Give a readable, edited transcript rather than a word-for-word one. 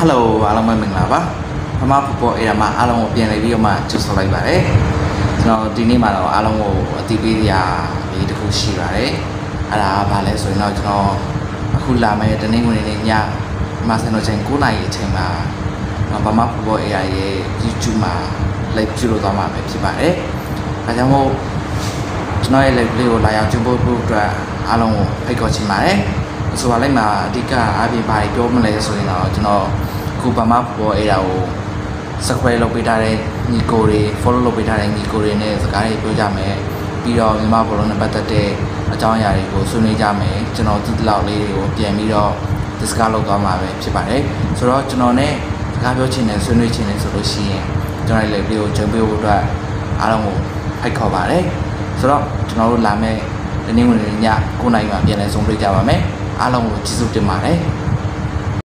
Hello အားလုံးပဲမင်္ဂလာပါ။မမပူပေါ်အေးရမှာအားလုံးကိုပြန်လည်ပြီးတော့မှကြိုဆိုလိုက်ပါတယ်။ကျွန်တော်ဒီနေ့မှာတော့အားလုံးကိုအသိပေးရလေးတစ်ခုရှိပါတယ်။အဲ့ဒါကဘာလဲဆိုရင်တော့ကျွန်တော်အခုလာမယ့်တနင်္ဂနွေနေ့ညမဆန်တော့ချိန်9:00နာရီအချိန်မှာမမပူပေါ်အေးရရဲ့ YouTube မှာ live ပြုလုပ်သွားမှာပဲဖြစ်ပါတယ်။ဒါကြောင့်မို့ကျွန်တော်ရဲ့ live လေးကိုလာရောက်ကြည့်ဖို့အတွက်အားလုံးကိုဖိတ်ခေါ်ချင်ပါတယ်။ဆိုပါလိုက်မှာအဓိကအပြင်ဘာတွေပြောမလဲဆိုရင်တော့ကျွန်တော်ခုဘာမှပေါ်အဲ့ဒါကို subscribe လုပ်ပေးထားတဲ့ညီကိုတွေ follow လုပ်ပေးထားတဲ့ညီကိုတွေနဲ့စကားတွေပြောကြမယ်ပြီးတော့မြန်မာဘောလုံးနဲ့ပတ်သက်တဲ့အကြောင်းအရာတွေကိုဆွေးနွေးကြမယ်ကျွန်တော်ဒီလောက်လေးတွေကိုပြန်ပြီးတော့ discuss လုပ်သွားမှာပဲဖြစ်ပါတယ်ဆိုတော့ကျွန်တော်နဲ့စကားပြောချင်တယ်ဆွေးနွေးချင်တယ်ဆိုလို့ရှိရင်ကျွန်တော်လည်းvideo ကြုံပေးဖို့အတွက်အားလုံးကိုဖိတ်ခေါ်ပါတယ်ဆိုတော့ကျွန်တော်တို့လာမယ့်ဒီနေ့ဝင်ည9:00နာရီမှာပြန်လည်ဆုံတွေ့ကြပါမယ်အားလုံးကိုကျေးဇူးတင်ပါတယ်